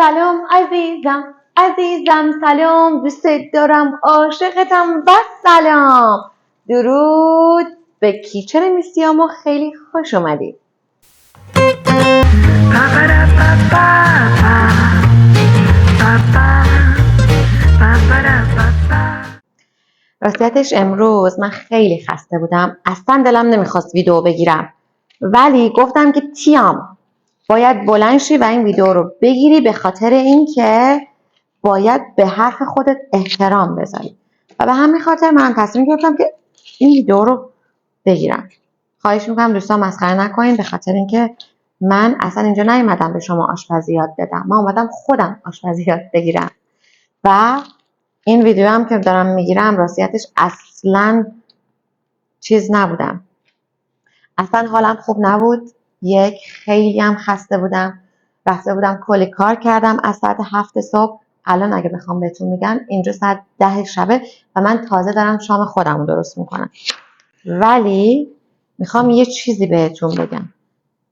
سلام عزیزم عزیزم سلام دوستت دارم عاشقتم و سلام درود به کیچن میسیامو خیلی خوش اومدید. راستیتش امروز من خیلی خسته بودم، اصلا دلم نمیخواست ویدیو بگیرم، ولی گفتم که تیام باید بلند شی و این ویدیو رو بگیری به خاطر اینکه باید به حرف خودت احترام بذاری و به همین خاطر من تصمیم گرفتم که این ویدیو رو بگیرم. خواهش میکنم دوستان مسخره نکنین، به خاطر اینکه من اصلا اینجا نیومدم به شما آشپزی یاد بدم، من اومدم خودم آشپزی یاد بگیرم و این ویدیو هم که دارم میگیرم راستیتش اصلا چیز نبودم، اصلا حالم خوب نبود. خیلی هم خسته بودم، رفته بودم کلی کار کردم از ساعت 7 صبح. الان اگه بخوام بهتون میگم اینجا ساعت 10 شبه و من تازه دارم شام خودم رو درست میکنم. ولی میخوام یه چیزی بهتون بگم،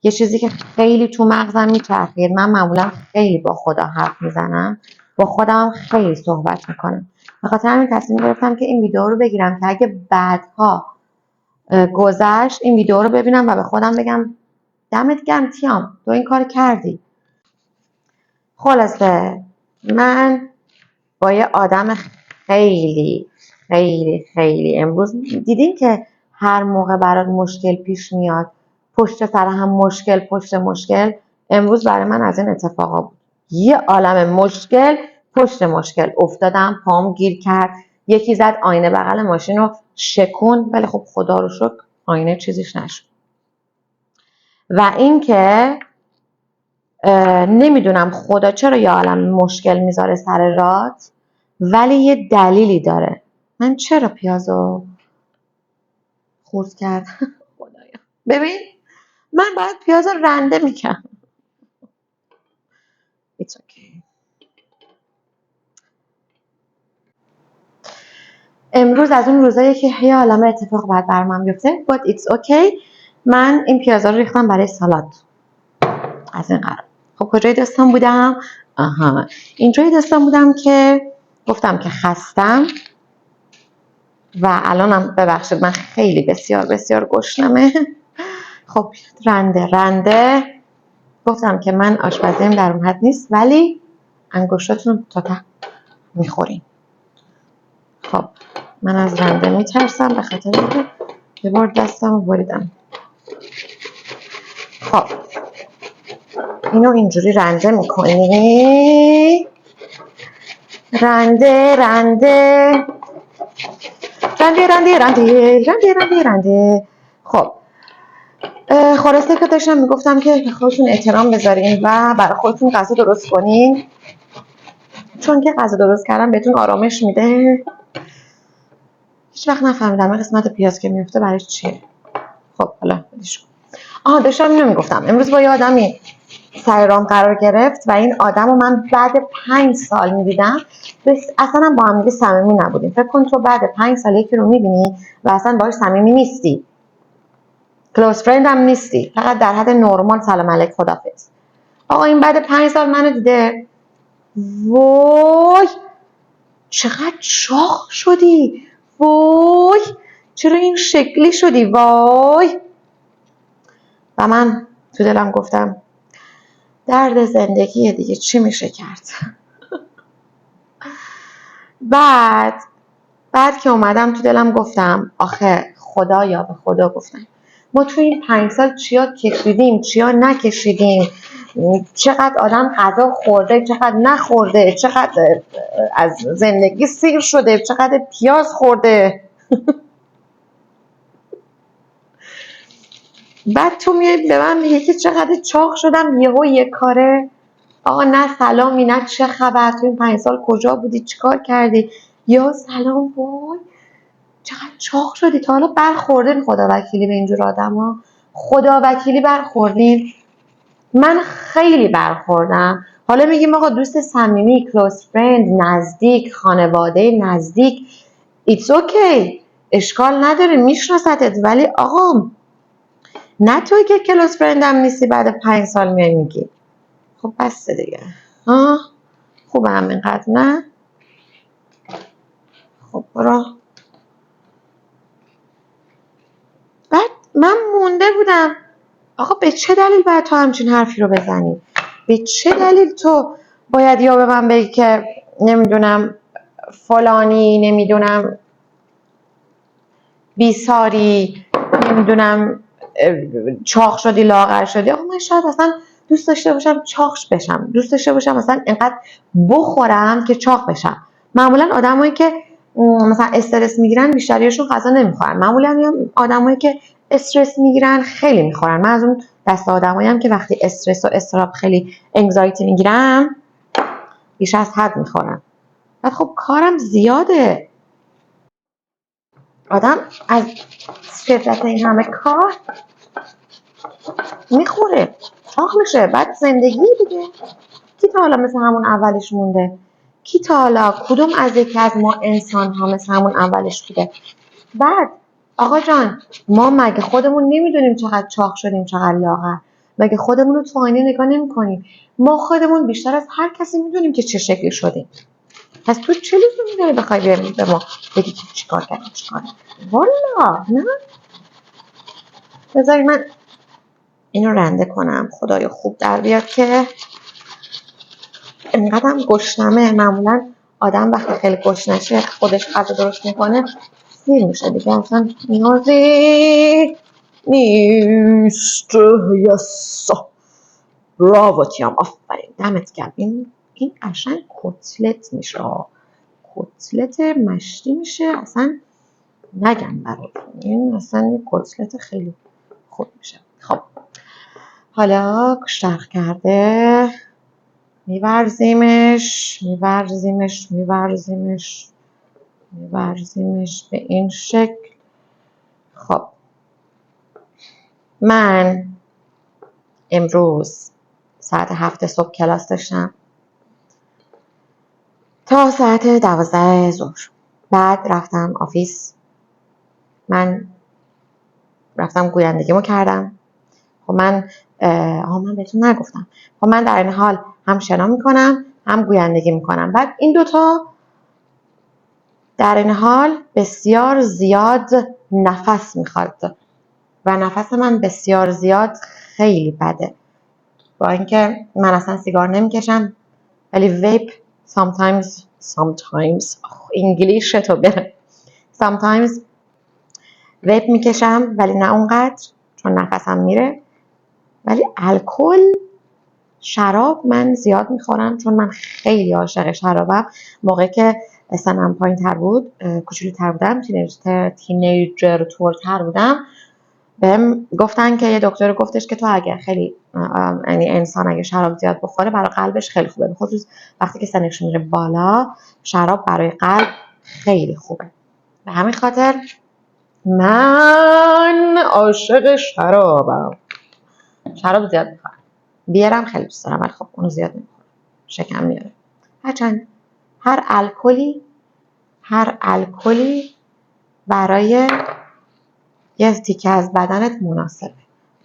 یه چیزی که خیلی تو مغزم میچرخید. من معمولا خیلی با خدا حرف میزنم، با خودم خیلی صحبت میکنم، به خاطر همین تصمیم گرفتم که این ویدیو رو بگیرم که اگه بعدها گذشت این ویدیو رو ببینم و به خودم بگم دمت گرم تیام تو این کار کردی. خلاصه من با یه آدم خیلی خیلی خیلی امروز دیدین که هر موقع برات مشکل پیش میاد پشت سر هم مشکل پشت مشکل، امروز برای من از این اتفاقا بود. یه عالم مشکل پشت مشکل افتادم، پام گیر کرد، یکی زد آینه بغل ماشین رو شکون، ولی خب خدا رو شکر آینه چیزیش نشد. و اینکه نمیدونم خدا چرا یه عالم مشکل میذاره سر رات، ولی یه دلیلی داره. من چرا پیازو خورد کردم؟ خدایا ببین من باید پیازو رنده میکنم. It's okay. امروز از اون روزایی که یه عالم اتفاق باید بر من بیفته but it's okay. من این پیازا رو ریختم برای سالاد از این قرار. خب کجای داستان بودم؟ اینجای داستان بودم که گفتم که خستم و الانم ببخشید من خیلی بسیار بسیار گشنمه. خب رنده گفتم که من آشپزیم در اون حد نیست ولی انگشتاتون تا ته میخورین. خب من از رنده میترسم به خاطر اینکه یه بار دستم رو بریدم. خب اینو اینجوری رنده میکنی، رنده رنده رنده رنده رنده رنده رنده رنده. خب خلاصه که داشتم میگفتم که به خودتون احترام بذارین و برای خودتون غذا درست کنین، چون که غذا درست کردن بهتون آرامش میده. هیچ وقت نفهمیدم این قسمت پیاز که میفته برای چیه. خب حالا بدیش کن. داشتم اینو میگفتم امروز با یه آدمی سر رام قرار گرفت و این آدم رو من بعد 5 سال میدیدم، اصلا با هم دیگه صمیمی نبودیم. فکر کن تو بعد 5 سال یکی رو میبینی و اصلا باهاش صمیمی نیستی، کلوز فرند هم نیستی، فقط در حد نرمال سلام علیک خدافظ. آقا این بعد 5 سال منو دیده، وای چقدر چاق شدی، وای چرا این شکلی شدی، وای. و من تو دلم گفتم درد زندگی دیگه چی میشه کرد. بعد که اومدم تو دلم گفتم آخه خدایا به خدا گفتم ما تو این 5 سال چیا کشیدیم چیا نکشیدیم، چقدر آدم غذا خورده چقدر نخورده، چقدر از زندگی سیر شده، چقدر پیاز خورده. بعد تو میای به من میگی که چقدر چاق شدم یهو یک کاره. آقا نه سلامی نه چه خبر، تو این 5 سال کجا بودی چیکار کردی، یا سلام وای چقدر چاق شدی. تا حالا برخوردین خدا وکیلی به اینجور آدما؟ خدا وکیلی برخوردین؟ من خیلی برخوردم. حالا میگیم آقا دوست صمیمی، کلوز فرند، نزدیک، خانواده نزدیک، ایتس اوکی، اشکال نداره میشناستت، ولی آقا نه توی که کلوز فرندم نیستی بعد 5 سال میای میگی. خب بس دیگه. خوبه هم اینقدر نه. خب برو. بعد من مونده بودم آقا به چه دلیل باید تو همچین حرفی رو بزنی؟ به چه دلیل تو باید یا به من بگی که نمیدونم فلانی، نمیدونم بیساری، نمیدونم چاق شدی، لاغر شدی. آقا من شاید اصلا دوست داشته باشم چاقش بشم، دوست داشته باشم مثلا اینقدر بخورم که چاق بشم. معمولا آدمایی که مثلا استرس میگیرن بیشتریشون غذا نمیخورن. معمولا آدمایی که استرس میگیرن خیلی میخورن. من از اون دسته آدمایی ام که وقتی استرس و اضطراب خیلی انگزایتی میگیرم بیش از حد میخورم. بعد خب کارم زیاده، آدم از شدت این همه کار میخوره، چاق میشه. بعد زندگی دیگه، کی تا حالا مثل همون اولش مونده؟ کی تا حالا کدوم از یکی از ما انسان ها مثل همون اولش بوده؟ بعد آقا جان، ما مگه خودمون نمیدونیم چقدر چاق شدیم، چقدر لاغر؟ مگه خودمون رو تو آینه نگاه نمی کنیم؟ ما خودمون بیشتر از هر کسی میدونیم که چه شکلی شدیم. پس تو چه لزومی داره بخوای به ما بگی که چیکار کردیم چیکار نکردیم؟ والا نه. بذاری من اینو رنده کنم، خدایا خوب در بیاد که اینقدر هم گشنمه. معمولا آدم وقتی خیلی گشنشه خودش غذا درست میکنه سیر میشه دیگه، اصلا نیازی نیست. یسا براو تیام، آفرین، دمت گرم. این قشنگ کتلت میشه، کتلت مشتی میشه، اصلا نگم براتون. این اصلا یه کتلت خیلی خوب میشه. خب حالا گوشترخ کرده، میورزیمش به این شکل. خب من امروز ساعت 7 صبح کلاس داشتم تا ساعت 12 ظهر. بعد رفتم آفیس، من رفتم گویندگیمو کردم. خب من بهتون نگفتم، خب من در این حال هم شنا میکنم هم گویندگی میکنم. بعد این دوتا در این حال بسیار زیاد نفس میخواد و نفس من بسیار زیاد خیلی بده. با اینکه من اصلا سیگار نمیکشم ولی ویپ sometimes انگلیش تو بره، sometimes ویپ میکشم ولی نه اونقدر چون نفسم میره. ولی الکل، شراب من زیاد میخورم چون من خیلی عاشق شرابم. موقعی که سنم پایین تر بود، کوچولوتر بودم، تینیجر تر بودم، بهم گفتن که یه دکتر گفتش که تو اگه خیلی یعنی انسان اگه شراب زیاد بخوره برای قلبش خیلی خوبه، بخصوص وقتی که سنش میره بالا شراب برای قلب خیلی خوبه. به همین خاطر من عاشق شرابم، شراب زیاد میخورم. بیرم خیلی دوست دارم ولی خب اونو زیاد نمیخورم، شکم میاره. هرچند هر الکلی برای یه تیکه از بدنت مناسبه.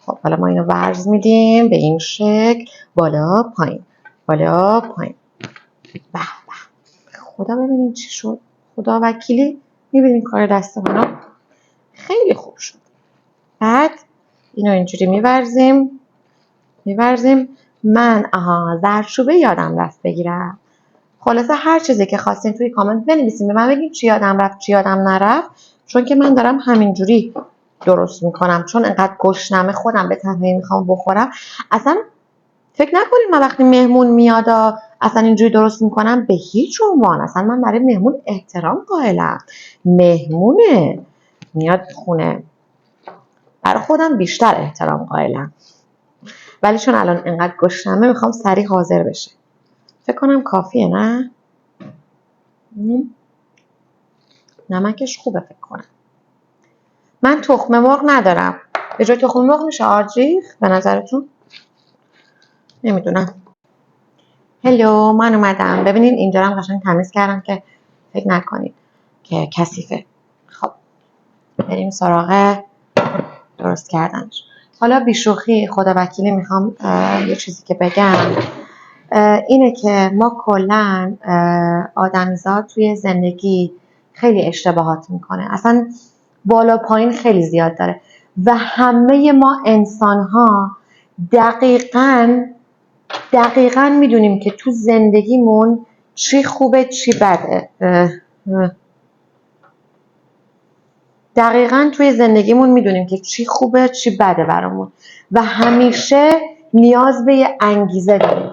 خب حالا ما اینو ورز میدیم به این شکل، بالا پایین بالا پایین. به به، خدا ببینین چی شد، خدا وکیلی. میبینین کار دست منو خیلی خوب شد. بعد اینو اینجوری میورزیم. من زردچوبه یادم رفت بگیرم. خلاصه هر چیزی که خواستین توی کامنت بنویسین، به من بگین چی یادم رفت چی یادم نرفت، چون که من دارم همینجوری درست میکنم چون انقدر گشنمه خودم به تنهایی میخوام بخورم. اصلا فکر نکنین من وقتی مهمون میاد اصلا اینجوری درست میکنم، به هیچ عنوان. اصلا من برای مهمون احترام قائلم. مهمونه میاد خونه، برای خودم بیشتر احترام قائلم. ولی چون الان انقدر گشنمه میخوام سریع حاضر بشه. فکر کنم کافیه، نه؟ نمکش خوبه فکر کنم. من تخم مرغ ندارم، به جای تخم مرغ میشه آرجیخ به نظرتون؟ نمیدونم. هلو، من اومدم. ببینین اینجا هم قشنگ تمیز کردم که فکر نکنید که کثیفه. خب بریم سراغ درست کردنش. حالا بیشوخی خدا وکیلی میخوام یه چیزی که بگم. اینه که ما کلا آدمیزاد توی زندگی خیلی اشتباهات میکنه، اصلا بالا پایین خیلی زیاد داره و همه ما انسان ها دقیقاً میدونیم که تو زندگیمون چی خوبه چی بده. دقیقاً توی زندگیمون میدونیم که چی خوبه چی بده برامون و همیشه نیاز به یه انگیزه داریم،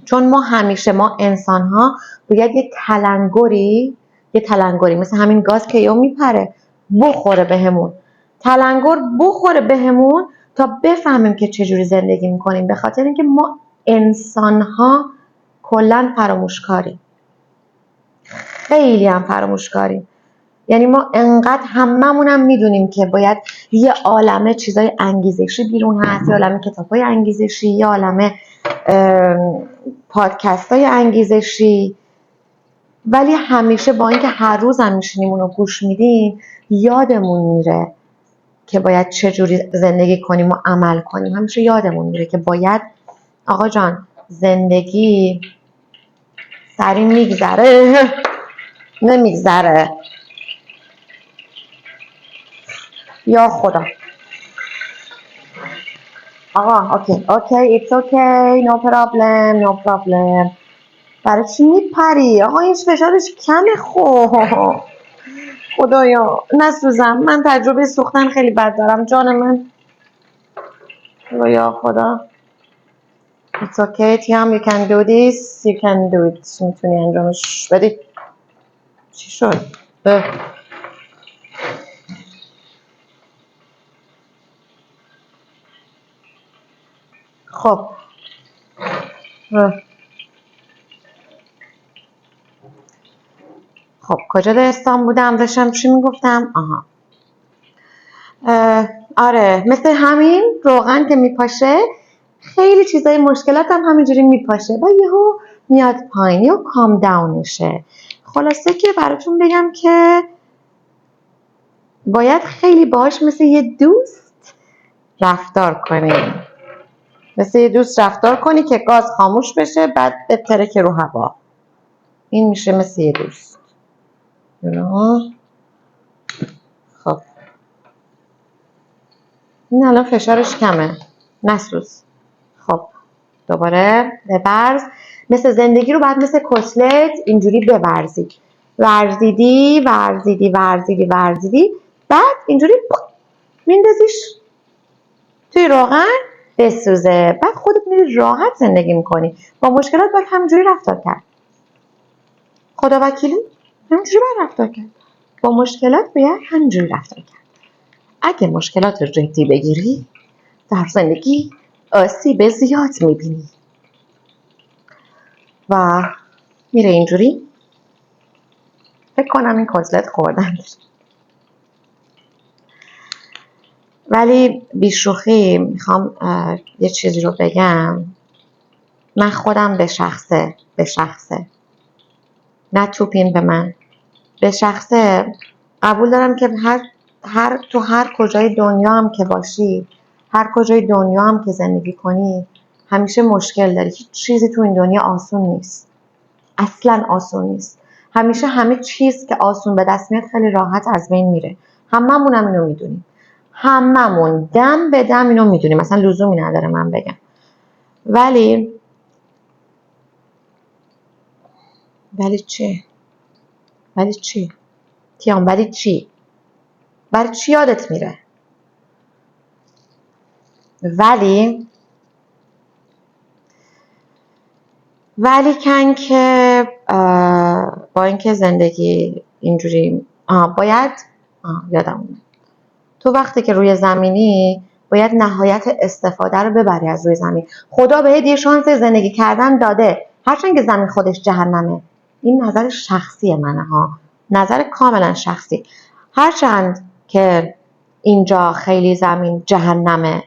چون ما انسان ها باید یه تلنگری مثل همین گاز که یهو میپره بخوره بهمون، تلنگر بخوره بهمون تا بفهمیم که چجوری زندگی میکنیم، به خاطر اینکه ما انسان ها کلا فراموشکاریم، خیلی هم فراموشکاریم. یعنی ما انقدر هممونم میدونیم که باید یه عالمه چیزای انگیزشی بیرون هست، یه عالمه کتابای انگیزشی، یه عالمه پادکستای انگیزشی، ولی همیشه با اینکه هر روز هم میشینیم اونو گوش میدیم یادمون میره که باید چجوری زندگی کنیم و عمل کنیم. همیشه یادمون میره که باید آقا جان زندگی سریع میگذره نمیگذره. یا خدا آقا اوکی it's okay no problem. برای چی میپری؟ آقا این فشارش کمه. خدایا نسوزم، من تجربه سوختن خیلی بد دارم جان من. یا خدا it's okay تیام you can do this you can do it. میتونی انجامش بدی. چی شد؟ خب کجا دستان بودم؟ داشتم چی میگفتم؟ آره مثل همین روغن که میپاشه خیلی چیزای مشکلات هم همینجوری میپاشه و یهو میاد پایین و کام داون میشه. خلاصه که براتون بگم که باید خیلی باهاش مثل یه دوست رفتار کنی، مثل یه دوست رفتار کنی که گاز خاموش بشه بعد بترکه رو هوا. این میشه مثل یه دوست. خب این الان فشارش کمه، نسوز. خب دوباره ببرز. مثل زندگی رو باید مثل کتلت اینجوری بورزی، ورزیدی بعد اینجوری میندازیش توی روغن بسوزه، بعد خودت میری راحت زندگی میکنی. با مشکلات باید همینجوری رفتار کرد. خدا وکیلی همینجوری باید رفتار کرد. با مشکلات باید همینجوری رفتار کرد. اگه مشکلات رو جدی بگیری در زندگی آسیب زیاد میبینی و میره اینجوری. فکر کنم این کتلت خوردن. ولی بیشوخی میخوام یه چیزی رو بگم. من خودم به شخصه نه توپین به من، به شخصه قبول دارم که تو هر کجای دنیا هم که باشی، هر کجای دنیا هم که زندگی کنی همیشه مشکل داری. هیچ چیزی تو این دنیا آسون نیست، اصلا آسون نیست. همیشه همه چیز که آسون به دست میاد خیلی راحت از بین میره. هممون هم اینو میدونیم، هممون دم به دم اینو میدونیم، مثلا لزومی نداره من بگم. ولی چی؟ تیام ولی چی یادت میره؟ ولی کن که با اینکه زندگی اینجوری باید یادم اومد تو وقتی که روی زمینی باید نهایت استفاده رو ببری از روی زمین. خدا بهت یه شانس زندگی کردن داده، هرچند که زمین خودش جهنمه. این نظر شخصی منه نظر کاملا شخصی. هرچند که اینجا خیلی زمین جهنمه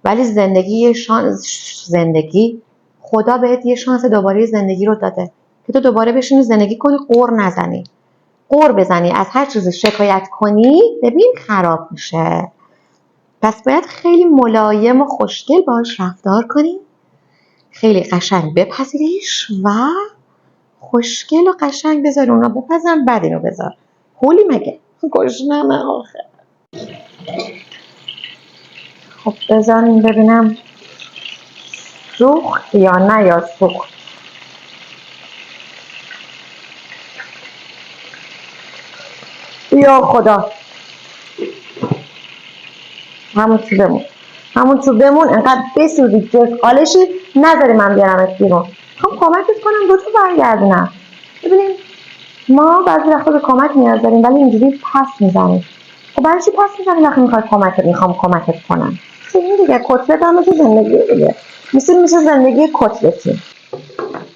ولی زندگی خدا بهت یه شانس دوباره زندگی رو داده که تو دوباره بشینی زندگی کنی، قور بزنی، از هر چیزی شکایت کنی، ببین خراب میشه. پس باید خیلی ملایم و خوشگل باهاش رفتار کنی خیلی قشنگ بپذیریش و خوشگل و قشنگ بذار اونا بپزن، بعد اینو بذار. هولی مگه گشنمه آخه. خب بذاریم ببینم سوخت یا نه یا سوخت. یا خدا، همون تو بمون انقدر بسوزی جزقالشی نذاری من بیارمت بیرون. خب کمکت کنم دوتو برگردونم. ببینیم ما بعضی وقتا به کمک نیاز داریم ولی اینجوری پس میزنیم. خب برای چی پس میزنیم وقتی میخوام کمکت کنم؟ این دیگه کتلت هم مثل زندگی دیگه، میشه زندگی کتلتی.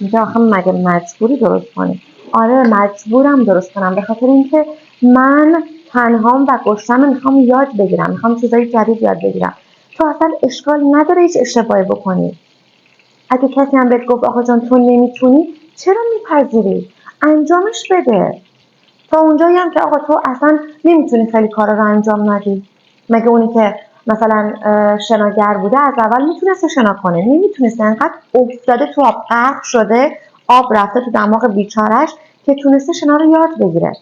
میگه آخه مگه مجبوری درست کنی؟ آره مجبورم درست کنم، به خاطر اینکه من تنهام و گشتم، میخوام یاد بگیرم، میخوام چیزای جدید یاد بگیرم. تو اصلا اشکال نداره هیچ اشتباهی بکنی. اگه کسی هم بهت گفت آقا جان تو نمیتونی، چرا میپذیری؟ انجامش بده. تا اونجایی هم که آقا تو اصلا نمیتونی خیلی کارا رو انجام ندی. مگه اونی که مثلا شناگر بوده از اول میتونسته شنا کنه؟ نمیتونسته. انقدر افتاده تو آب، غرق شده، آب رفته تو دماغ بیچارش که تونسته شنا رو یاد بگیره.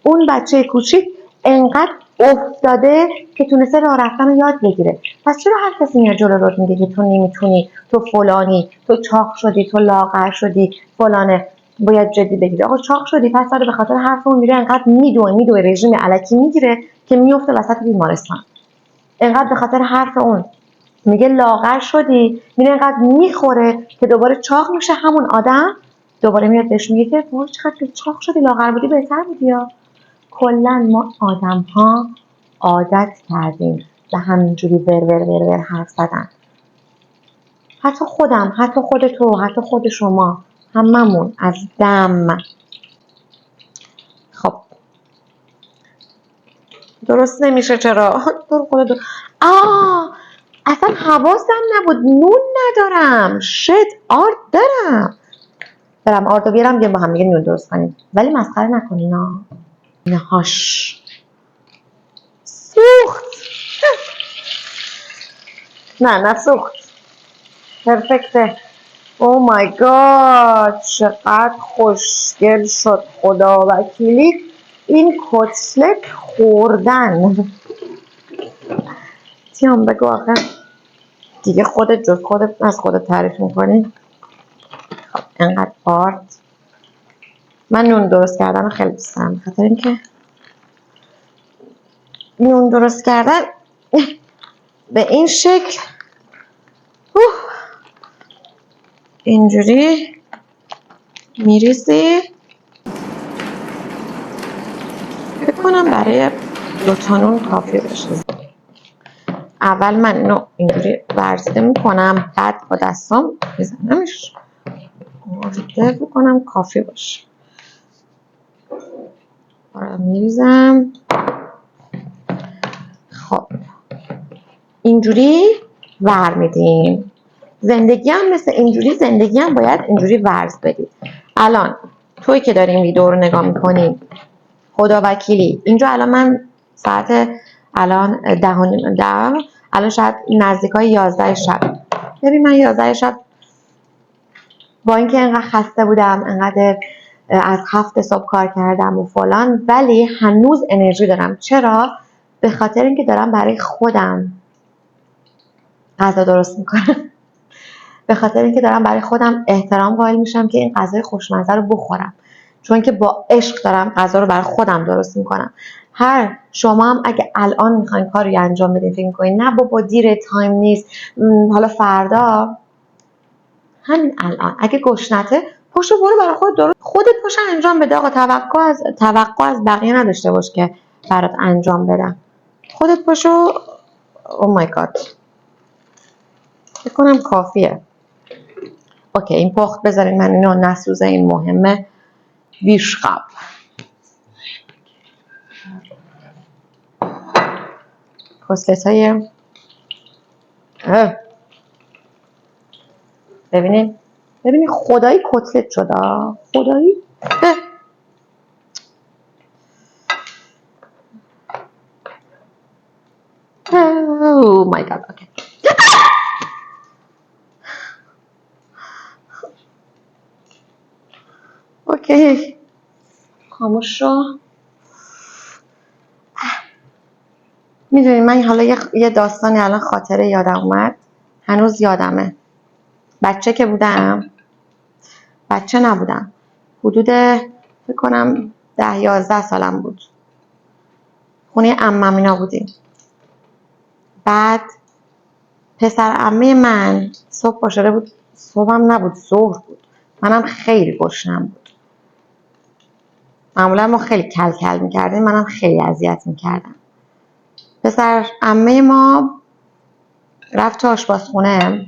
اون بچه کوچیک انقدر افتاده که تونسته راه رفتن رو یاد بگیره. پس چرا هر کسی میاد جلو روت میگه که تو نمیتونی، تو فلانی، تو چاق شدی، تو لاغر شدی، فلانه؟ باید جدی بگیری. آقا چاق شدی، پس داره به خاطر حرف اون میره انقدر میدوه رژیم الکی میگیره که میفته وسط بیمارستان. انقدر به خاطر حرف اون میگه لاغر شدی، میره انقدر میخوره که دوباره چاق میشه. همون آدم دوباره میاد بهش میگه که وای چقدر چاق شدی، لاغر بودی بهتر بودی. یا کلا ما آدم ها عادت کردیم به همینجوری ور حرف زدن. حتی خودم، حتی خود تو، حتی خود شما، هممون از دم. خب درست نمیشه. چرا؟ اصلا حواسم نبود نون ندارم. آرد دارم. برم آردو بیارم بیام با هم دیگه نون درست کنیم. ولی مسخره نکنین ها. نهاش سوخت. نه سوخت. پرفکته. او مای گاد چقدر خوشگل شد. خدا وکیلی این کتلت خوردن. تیام بگو آخه دیگه خودت جز خودت از خودت تعریف میکنی. خب انقدر آرد. من نون درست کردن رو خیلی دوست دارم، بخاطر اینکه نون درست کردن به این شکل اینجوری میریزی. فکر کنم برای 2 تا نون کافی بشه. اول من اینو اینجوری ورزیده میکنم، بعد با دستام میزنمش ورزیده میکنم کافی باشه. آره میریزم. خب اینجوری ور میدیم. زندگی هم مثل اینجوری، زندگی هم باید اینجوری ورز بدی. الان توی که داری این ویدیو رو نگاه میکنی، خدا وکیلی اینجا الان من ساعت الان 10:30، الان شاید نزدیکای 11 شب. ببین من 11 شب با اینکه انقدر خسته بودم، انقدر از 7 صبح کار کردم و فلان، ولی هنوز انرژی دارم. چرا؟ به خاطر اینکه دارم برای خودم غذا درست میکنم. به خاطر اینکه دارم برای خودم احترام قائل میشم که این غذای خوشمزه رو بخورم، چون که با عشق دارم غذا رو برای خودم درست میکنم. شما هم اگه الان میخواین کاری انجام بدین فکر میکنین نه بابا دیره، تایم نیست، حالا فردا، همین الان اگه گشنته پاشو برو برای خودت درست، خودت پاشو انجام بده. آقا توقع از بقیه نداشته باش که برات انجام بدم. خودت پاشو. او مای گاد فکر کنم کافیه. اوکی این پخت. بذارین من اینو نسوزه، این مهمه. ویشقاب کتلت های ببینید خدایی کتلت شده. خدایی او مای گاد. اوکی اوکی خاموش شو. میدونی من حالا یه داستانی الان خاطره یادم اومد، هنوز یادمه. بچه که بودم، بچه نبودم، حدود فکر کنم 10-11 سالم بود، خونه عمم اینا بودیم. بعد پسر عمه من صبح پا شده بود، صبحم نبود ظهر بود، منم خیلی گشنم بود. معمولا ما خیلی کل کل میکردیم، منم خیلی اذیت میکردم. پسر عمه ما رفت تو آشپزخونه،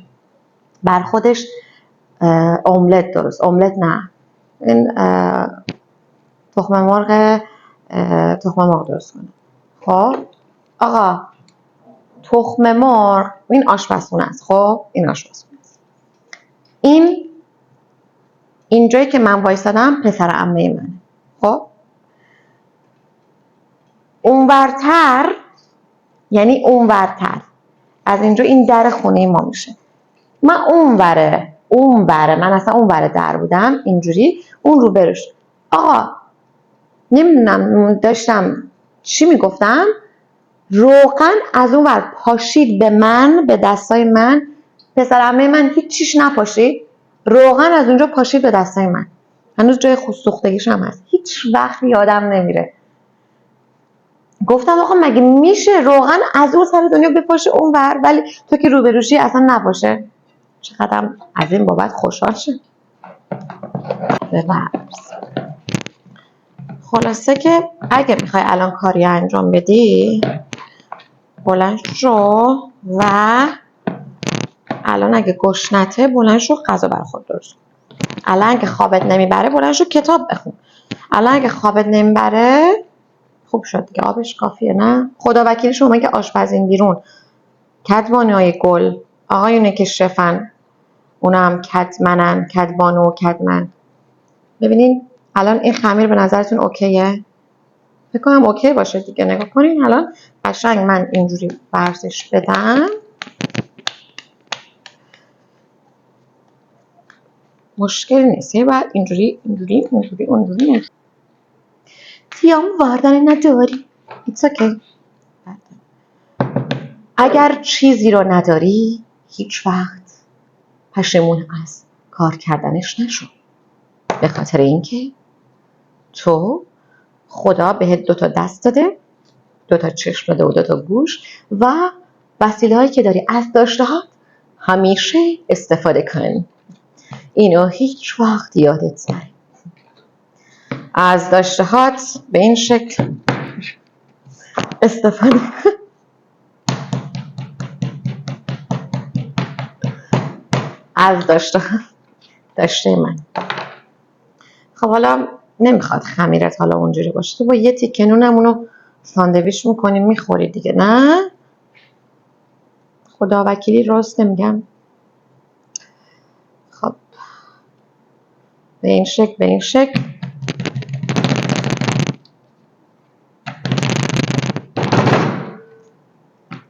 بر خودش املت نه، این تخم مرغ درست کنه. خب آقا تخم مرغ، این آشپزخونه است. خب این آشپزخونه است. اینجایی که من وایسادم پسر عمه منه. خب اونورتر، یعنی اونورتر از اینجا این در خونه ما میشه. من اونوره من اصلا اونور در بودم، اینجوری اون رو برش. آقا نمیدونم داشتم چی میگفتم، روغن از اون ور پاشید به من، به دستای من. پسر عمه من هیچ چیش نپاشید، روغن از اونجا پاشید به دستای من. هنوز جای سوختگیش هم هست، هیچ وقت یادم نمیره. گفتم آقا مگه میشه روغن از اون سر دنیا بپاشه اون ور، ولی تو که روبروشی اصلا نپاشه؟ چقدرم از این بابت خوشحال شد. ببرز. خلاصه که اگه میخوای الان کاری انجام بدی، بلند شو و الان اگه گشنته بلند شو غذا برای خود درست کن. الان اگه خوابت نمیبره بلند شو کتاب بخون. الان اگه خوابت نمیبره خوب شد دیگه، آبش کافیه نه؟ خدا وکیلی شما که آشپزین بیرون، کدبانوهای گل، آقایونه که شفن، اونم کدمنن، کدبانو و کدمن. ببینین الان این خمیر به نظرتون اوکیه؟ فکر کنم اوکی باشه دیگه. نگاه کنین الان قشنگ من اینجوری ورزش بدم، مشکل نیست. یه بعد اینجوری اینجوری اینجوری اونجوری. تیام واردن نداری، ایتس اوکی. اگر چیزی رو نداری هیچ وقت پشیمون از کار کردنش نشو، به خاطر اینکه تو خدا بهت 2 تا دست داده، 2 تا چشم داده و 2 تا گوش و وسیله هایی که داری از داشته ها همیشه استفاده کن. اینو هیچ وقت یادت نره. از داشته هات به این شکل استفاده کن. از داشته من. خب حالا نمیخواد خمیرت حالا اونجوری باشه، تو با یه تیکه نونم اونو ساندویچ میکنی میخوری دیگه، نه؟ خدا وکیلی راست نمیگم. خب به این شکل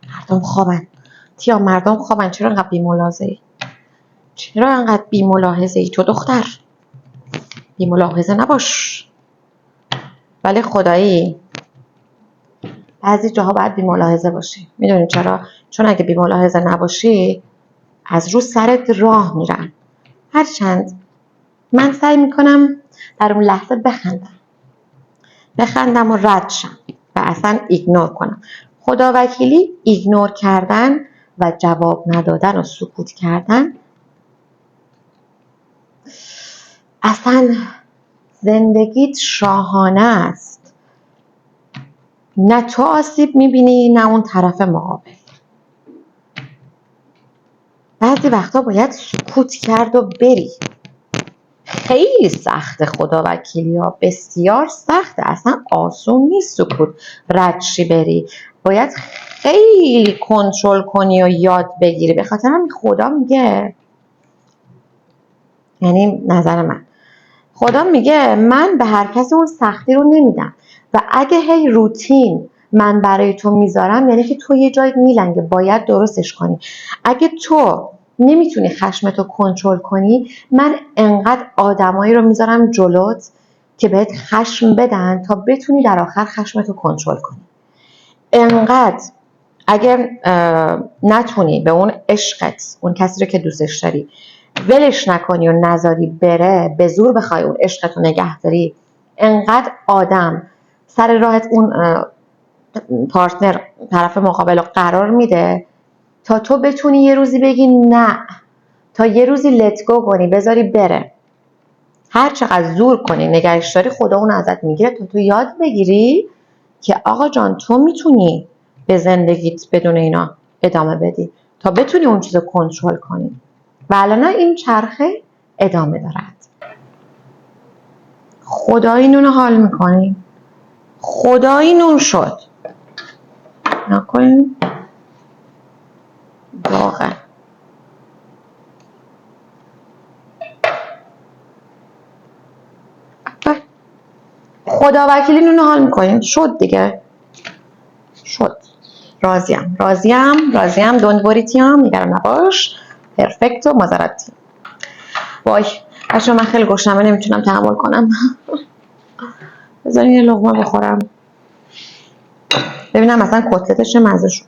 مردم خوابن. تیا مردم خوابن، چرا انقدر بی‌ملاحظه ای تو دختر؟ بی‌ملاحظه نباش. ولی خدایی بعضی جاها باید بی‌ملاحظه باشی. میدونی چرا؟ چون اگه بی‌ملاحظه نباشی از رو سرت راه میرن. هرچند من سعی میکنم در اون لحظه بخندم و رد شم و اصلا ایگنور کنم. خدا وکیلی ایگنور کردن و جواب ندادن و سکوت کردن اصلا زندگیت شاهانه است. نه تو آسیب میبینی نه اون طرف مقابل. بعضی وقتا باید سکوت کرد و بری. خیلی سخته خدا وکیلی ها، بسیار سخته، اصلا آسون نیست سکوت ردشی بری. باید خیلی کنترل کنی و یاد بگیری. به خاطر همین خدا میگه، یعنی نظر من، خدا میگه من به هر کسی اون سختی رو نمیدم و اگه هی روتین من برای تو میذارم یعنی که تو یه جای میلنگه، باید درستش کنی. اگه تو نمیتونی خشمتو کنترل کنی، من انقدر آدمایی رو میذارم جلوت که بهت خشم بدن تا بتونی در آخر خشمتو کنترل کنی. انقدر اگر نتونی به اون عشقت، اون کسی رو که دوستش داری ولش نکنی و نذاری بره، به زور بخوای اون عشقت رو نگه داری، انقدر آدم سر راهت اون پارتنر طرف مقابل رو قرار میده تا تو بتونی یه روزی بگی نه، تا یه روزی لتگو کنی بذاری بره. هر چقدر زور کنی نگهش داری، خدا اون ازت میگیره تا تو یاد بگیری که آقا جان تو میتونی به زندگیت بدون اینا ادامه بدی، تا بتونی اون چیزو کنترل کنی. و الان این چرخه ادامه دارد. خدایی نون حال میکنی، خدایی نون شد نکنیم واقعا. خدا وکیلی نون حال میکنیم، شد دیگه، شد. راضیم راضیم راضیم، دونت وریتیم، نگران نباش، پرفکتو مازراتی. وای بچه من خیلی گشنمه نمیتونم تحمل کنم. بذارین یه لقمه بخورم ببینم مثلا کتلتش چه مزه شد.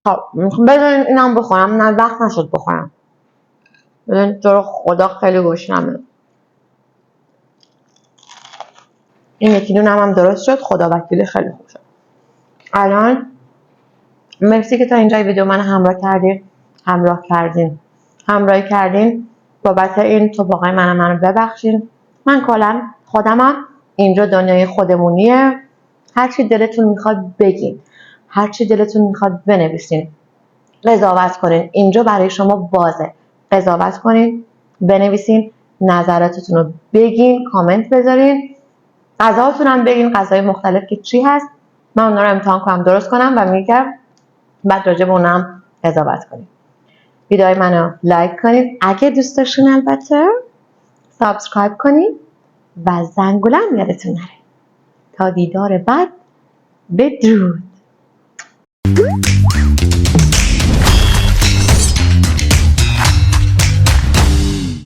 خب بذارین اینم بخورم، نه وقت نشد بخورم. بذارین تو رو خدا خیلی گشنمه. این یکی دونم هم درست شد، خدا وکیلی خیلی خوب شد. الان مرسی که تا اینجای ویدیو من همراهی کردین. بابت این توپاقای منو ببخشین. من کلا خودمم، اینجا دنیای خودمونیه. هرچی دلتون میخواد بگین، هرچی دلتون میخواد بنویسین، قضاوت کنین، اینجا برای شما بازه. قضاوت کنین، بنویسین، نظراتتون رو بگین، کامنت بذارین، غذاتون هم بگین، غذای مختلف که چی هست، من اونا رو امتحان کنم درست کنم و میگم بعد راجع به اونم قضاوت کنیم. ویدیوهای منو لایک کنید اگه دوست داشتین، البته سابسکرایب کنید و زنگوله هم یادتون نره. تا دیدار بعد، بدرود.